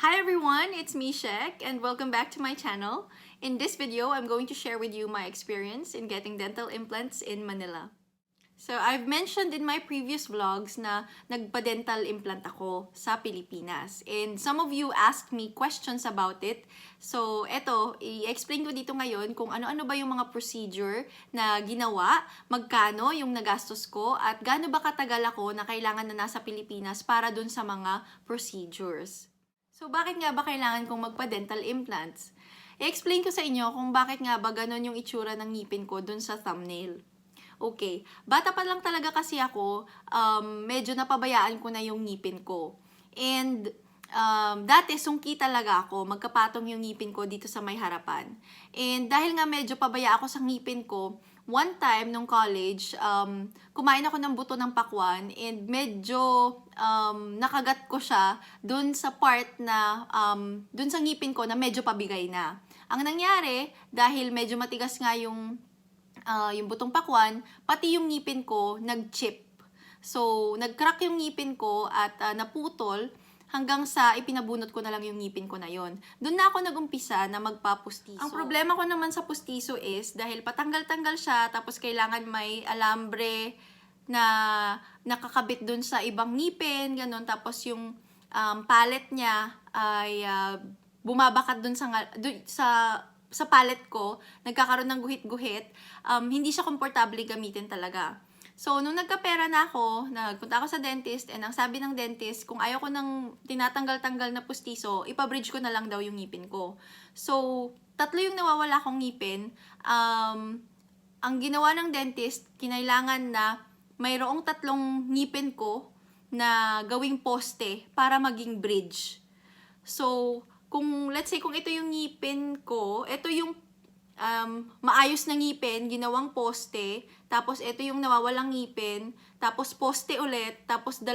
Hi everyone, it's me Shek and welcome back to my channel. In this video, I'm going to share with you my experience in getting dental implants in Manila. So I've mentioned in my previous vlogs na nagpa-dental implant ako sa Pilipinas. And some of you asked me questions about it. So eto, i-explain ko dito ngayon kung ano-ano ba yung mga procedure na ginawa, magkano yung nagastos ko, at gaano ba katagal ako na kailangan na nasa Pilipinas para dun sa mga procedures. So bakit nga ba kailangan kong magpa-dental implants? I-explain ko sa inyo kung bakit nga ba ganon yung itsura ng ngipin ko dun sa thumbnail. Okay, bata pa lang talaga kasi ako, medyo napabayaan ko na yung ngipin ko. And dati sungki talaga ako, magkapatong yung ngipin ko dito sa may harapan. And dahil nga medyo pabaya ako sa ngipin ko, one time nung college, kumain ako ng buto ng pakwan and medyo nakagat ko siya dun sa part na, dun sa ngipin ko na medyo pabigay na. Ang nangyari, dahil medyo matigas nga yung butong pakwan, pati yung ngipin ko nag-chip. So, nag-crack yung ngipin ko at naputol hanggang sa ipinabunot ko na lang yung ngipin ko na yon. Doon na ako nag-umpisa na magpapustiso. Ang problema ko naman sa pustiso is dahil patanggal-tanggal siya tapos kailangan may alambre na nakakabit doon sa ibang ngipin, ganun. Tapos yung palette niya ay bumabakat doon sa palette ko, nagkakaroon ng guhit-guhit, hindi siya komportable gamitin talaga. So, nung nagkapera na ako, nagpunta ako sa dentist, and ang sabi ng dentist, kung ayaw ko ng tinatanggal-tanggal na pustiso, ipabridge ko na lang daw yung ngipin ko. So, 3 yung nawawala kong ngipin. Ang ginawa ng dentist, kinailangan na mayroong 3 ngipin ko na gawing poste para maging bridge. So, kung let's say kung ito yung ngipin ko, ito yung maayos na ngipin, ginawang poste, tapos ito yung nawawalang ngipin, tapos poste ulit, tapos 2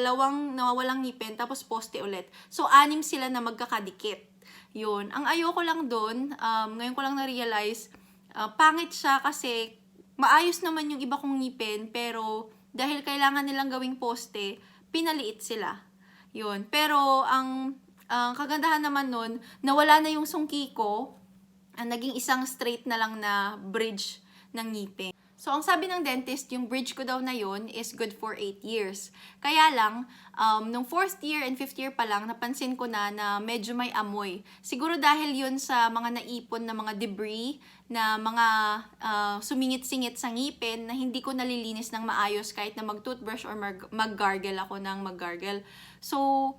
nawawalang ngipin, tapos poste ulit. So, 6 sila na magkakadikit. Yun. Ang ayoko lang doon, ngayon ko lang na-realize, pangit siya kasi maayos naman yung iba kong ngipin, pero dahil kailangan nilang gawing poste, pinaliit sila. Yun. Pero, ang kagandahan naman nun, nawala na yung sungki ko, naging isang straight na lang na bridge ng ngipin. So, ang sabi ng dentist, yung bridge ko daw na yun is good for 8 years. Kaya lang, nung 4th year and 5th year pa lang, napansin ko na medyo may amoy. Siguro dahil yun sa mga naipon na mga debris, na mga sumingit-singit sa ngipin na hindi ko nalilinis ng maayos kahit na mag-toothbrush or mag-gargle ako ng mag-gargle. So,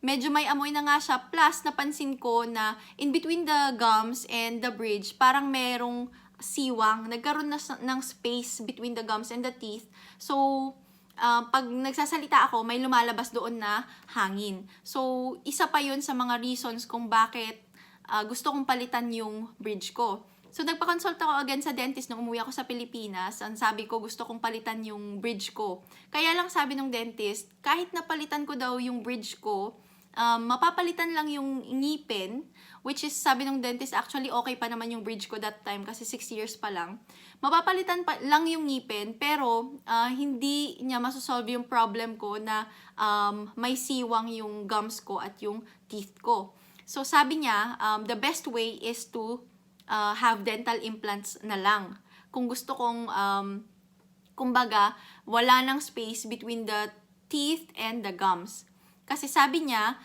medyo may amoy na nga siya. Plus, napansin ko na in between the gums and the bridge, parang merong siwang. Nagkaroon na ng space between the gums and the teeth. So, pag nagsasalita ako, may lumalabas doon na hangin. So, isa pa yun sa mga reasons kung bakit gusto kong palitan yung bridge ko. So, nagpa-consult ako again sa dentist nung umuwi ako sa Pilipinas. Ang sabi ko, gusto kong palitan yung bridge ko. Kaya lang sabi ng dentist, kahit napalitan ko daw yung bridge ko, mapapalitan lang yung ngipin, which is, sabi ng dentist, actually okay pa naman yung bridge ko that time kasi 6 years pa lang. Mapapalitan pa lang yung ngipin, pero hindi niya masosolve yung problem ko na may siwang yung gums ko at yung teeth ko. So, sabi niya, the best way is to have dental implants na lang. Kung gusto kong, kumbaga, wala nang space between the teeth and the gums. Kasi sabi niya,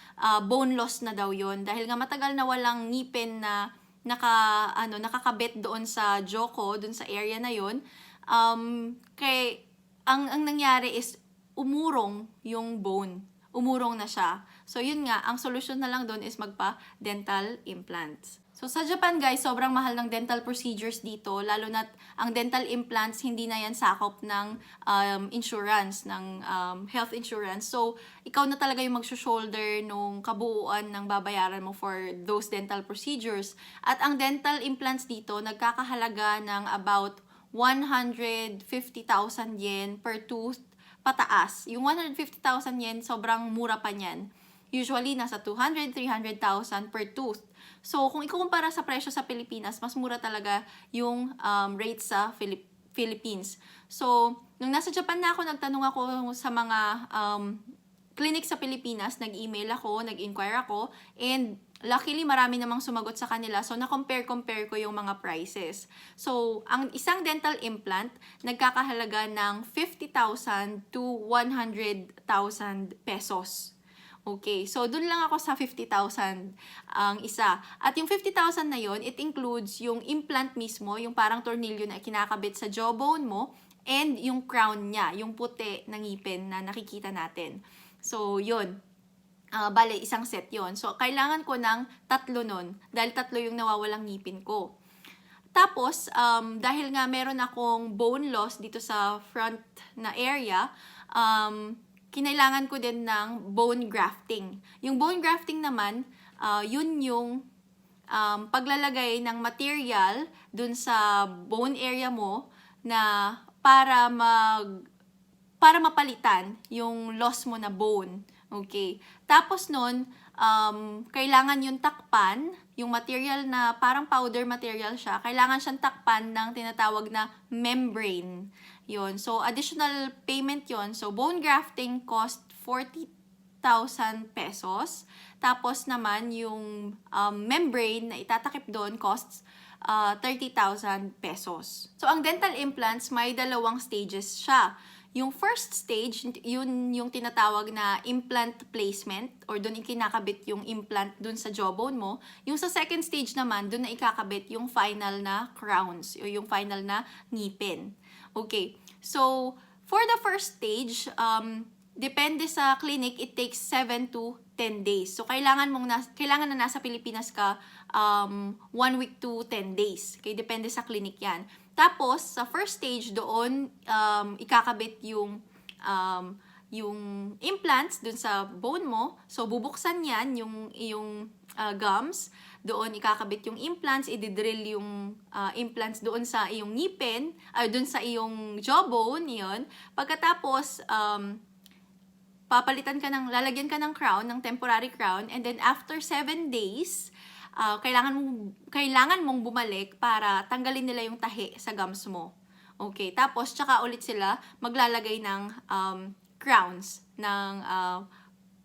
bone loss na daw yon dahil nga matagal na walang ngipin na nakakabit doon sa jaw ko, doon sa area na yon. Ang nangyari is umurong yung bone. Umurong na siya. So, yun nga, ang solusyon na lang doon is magpa-dental implants. So, sa Japan guys, sobrang mahal ng dental procedures dito, lalo na ang dental implants, hindi na yan sakop ng insurance, ng health insurance. So, ikaw na talaga yung mag-shoulder nung kabuuan ng babayaran mo for those dental procedures. At ang dental implants dito, nagkakahalaga ng about 150,000 yen per tooth pataas. Yung 150,000 yen, sobrang mura pa niyan. Usually, nasa 200,000, 300,000 per tooth. So, kung ikukumpara sa presyo sa Pilipinas, mas mura talaga yung rate sa Philippines. So, nung nasa Japan na ako, nagtanong ako sa mga clinic sa Pilipinas, nag-email ako, nag-inquire ako, and luckily marami namang sumagot sa kanila. So, na-compare ko yung mga prices. So, ang isang dental implant, nagkakahalaga ng 50,000 to 100,000 pesos. Okay, so dun lang ako sa 50,000 ang isa. At yung 50,000 na yon, it includes yung implant mismo, yung parang tornilyo na kinakabit sa jawbone mo, and yung crown niya, yung puti na ngipin na nakikita natin. So, yun. Bale, isang set yon. So, kailangan ko ng 3 nun, dahil 3 yung nawawalang ngipin ko. Tapos, dahil nga meron akong bone loss dito sa front na area, kinailangan ko din ng bone grafting. Yung bone grafting naman, yun yung paglalagay ng material dun sa bone area mo na para mapalitan yung loss mo na bone. Okay. Tapos nun, kailangan yung takpan, yung material na parang powder material siya, kailangan siyang takpan ng tinatawag na membrane. Yun. So, additional payment yon. So, bone grafting cost 40,000 pesos. Tapos naman, yung membrane na itatakip doon costs 30,000 pesos. So, ang dental implants, may 2 stages siya. Yung first stage, yun yung tinatawag na implant placement or doon ikinakabit yung implant doon sa jawbone mo. Yung sa second stage naman, doon na ikakabit yung final na crowns o yung final na ngipin. Okay, so for the first stage, depende sa clinic, it takes 7 to 10 days. So kailangan na nasa Pilipinas ka 1 week to 10 days. Okay, depende sa clinic 'yan. Tapos sa first stage doon ikakabit yung implants dun sa bone mo. So bubuksan 'yan yung gums. Doon ikakabit yung implants, i-drill yung implants doon sa iyong ngipin, doon sa iyong jawbone, 'yon. Pagkatapos lalagyan ka ng crown, ng temporary crown, and then after 7 days, kailangan mong bumalik para tanggalin nila yung tahi sa gums mo. Okay, tapos tsaka ulit sila maglalagay ng crowns, ng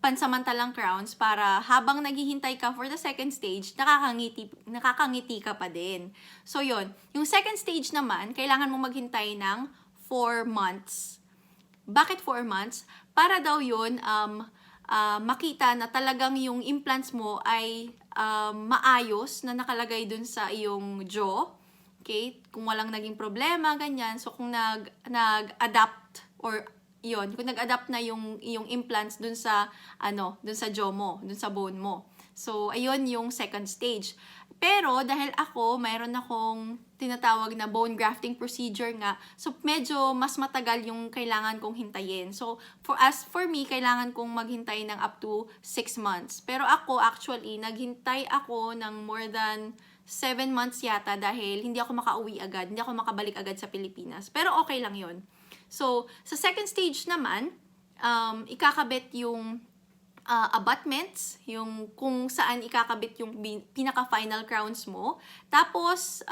pansamantalang crowns para habang naghihintay ka for the second stage, nakakangiti ka pa din. So yon, yung second stage naman, kailangan mong maghintay ng 4 months. Bakit 4 months? Para daw yun, makita na talagang yung implants mo ay maayos na nakalagay dun sa iyong jaw. Okay? Kung walang naging problema, ganyan. So, kung nag-adapt or yun, kung nag-adapt na yung implants dun sa jaw mo, dun sa bone mo. So, ayun yung second stage. Pero, dahil mayroon akong tinatawag na bone grafting procedure nga, so medyo mas matagal yung kailangan kong hintayin. So, for me, kailangan kong maghintay ng up to 6 months. Pero ako, actually, naghintay ako ng more than 7 months yata dahil hindi ako makauwi agad, hindi ako makabalik agad sa Pilipinas. Pero okay lang yun. So, sa second stage naman, ikakabit yung abutments, yung kung saan ikakabit yung pinaka-final crowns mo. Tapos,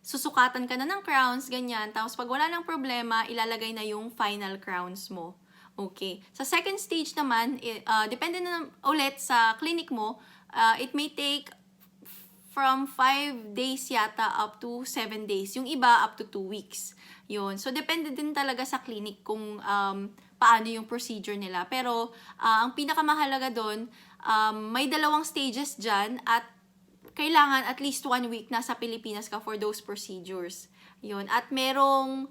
susukatan ka na ng crowns, ganyan. Tapos, pag wala ng problema, ilalagay na yung final crowns mo. Okay. Sa second stage naman, depende na ulit sa clinic mo, it may take from 5 days yata up to 7 days. Yung iba, up to 2 weeks. Yun. So, depende din talaga sa clinic kung paano yung procedure nila. Pero, ang pinakamahalaga doon, may 2 stages dyan at kailangan at least 1 week na sa Pilipinas ka for those procedures. Yun. At merong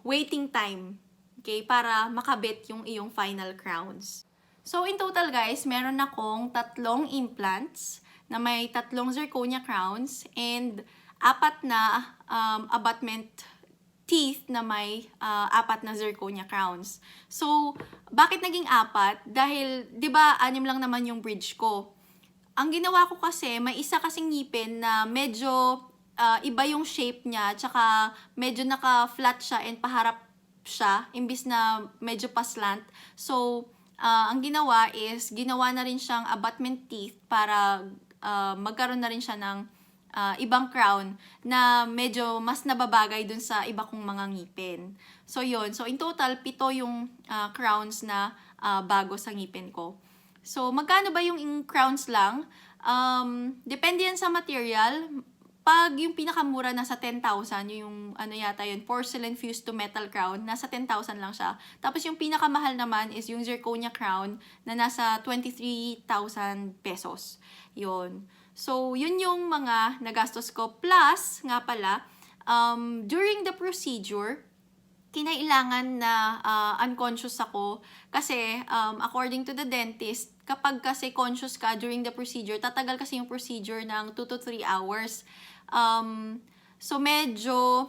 waiting time, okay, para makabit yung iyong final crowns. So, in total guys, meron akong 3 implants na may 3 zirconia crowns and 4 na abutment teeth na may 4 na zirconia crowns. So, bakit naging 4? Dahil, di ba, 6 lang naman yung bridge ko. Ang ginawa ko kasi, may isa kasing ngipin na medyo iba yung shape niya, tsaka medyo naka-flat siya and paharap siya, imbis na medyo paslant. So, ang ginawa is, ginawa na rin siyang abutment teeth para magkaroon na rin siya ng ibang crown na medyo mas nababagay dun sa iba kong mga ngipin. So, yun. So, in total, 7 yung crowns na bago sa ngipin ko. So, magkano ba yung crowns lang? Depende yan sa material. Pag yung pinakamura nasa 10,000, yung ano yata yun, porcelain fused to metal crown, nasa 10,000 lang siya. Tapos yung pinakamahal naman is yung zirconia crown na nasa 23,000 pesos. Yun. So, yun yung mga nagastos ko. Plus, nga pala, during the procedure, kinailangan na unconscious ako kasi according to the dentist, kapag kasi conscious ka during the procedure, tatagal kasi yung procedure ng 2 to 3 hours. So medyo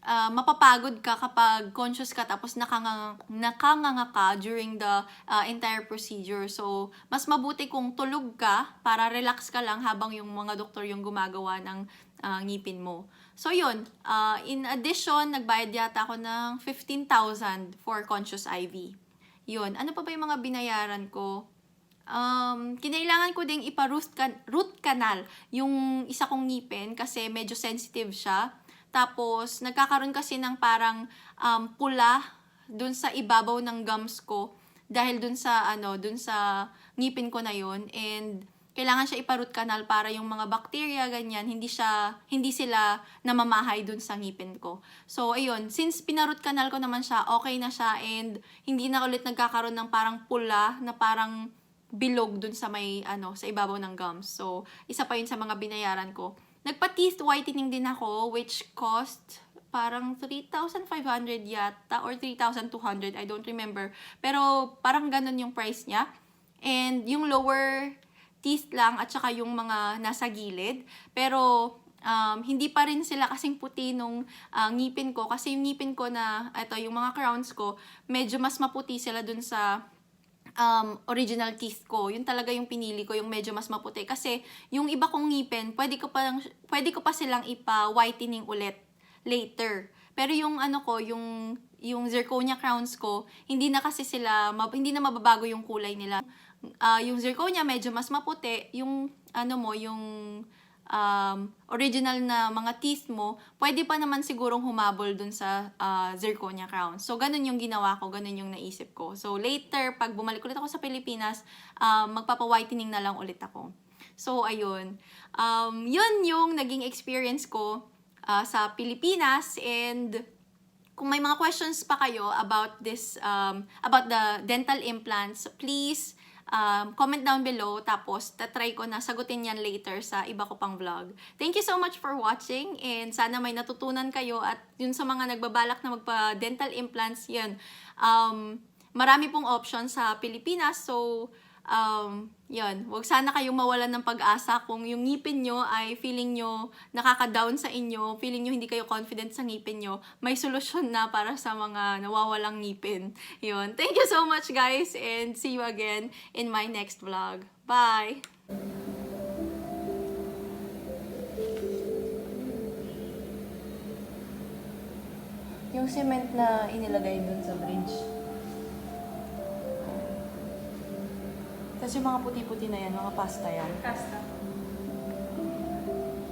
mapapagod ka kapag conscious ka tapos nakanganga ka during the entire procedure. So mas mabuti kung tulog ka para relax ka lang habang yung mga doktor yung gumagawa ng ngipin mo. So yun, in addition, nagbayad yata ako ng 15,000 for conscious IV. Yun, ano pa ba yung mga binayaran ko? Kinailangan ko ding root canal yung isa kong ngipin kasi medyo sensitive siya. Tapos, nagkakaroon kasi ng parang pula dun sa ibabaw ng gums ko dahil dun sa ngipin ko na yun. And kailangan siya ipa-root canal para yung mga bacteria, ganyan, hindi sila namamahay dun sa ngipin ko. So, ayun, since pina-root canal ko naman siya, okay na siya and hindi na ulit nagkakaroon ng parang pula na parang bilog dun sa sa ibabaw ng gums. So, isa pa yun sa mga binayaran ko. Nagpa-teeth whitening din ako, which cost parang 3,500 yata or 3,200, I don't remember. Pero parang ganun yung price niya. And yung lower teeth lang at saka yung mga nasa gilid. Pero hindi pa rin sila kasing puti nung ngipin ko. Kasi yung ngipin ko na, yung mga crowns ko, medyo mas maputi sila dun sa original teeth ko. Yun talaga yung pinili ko, yung medyo mas maputi. Kasi yung iba kong ngipin, pwede ko pa silang ipa-whitening ulit later. Pero yung yung zirconia crowns ko, hindi na mababago yung kulay nila. Yung zirconia medyo mas maputi, yung yung original na mga teeth mo, pwede pa naman sigurong humabol dun sa zirconia crown. So, ganun yung ginawa ko, ganun yung naisip ko. So, later, pag bumalik ulit ako sa Pilipinas, magpapa-whitening na lang ulit ako. So, ayun. Yun yung naging experience ko sa Pilipinas. And kung may mga questions pa kayo about about the dental implants, please comment down below, tapos tatry ko na sagutin yan later sa iba ko pang vlog. Thank you so much for watching and sana may natutunan kayo at yun sa mga nagbabalak na magpa-dental implants, yan. Marami pong options sa Pilipinas, so yun, wag sana kayong mawalan ng pag-asa kung yung ngipin nyo ay feeling nyo nakaka-down sa inyo, feeling nyo hindi kayo confident sa ngipin nyo, may solusyon na para sa mga nawawalang ngipin. Yun. Thank you so much guys and see you again in my next vlog. Bye! Yung cement na inilagay dun sa bridge. Tapos yung mga puti-puti na yan, mga pasta yan. Pasta.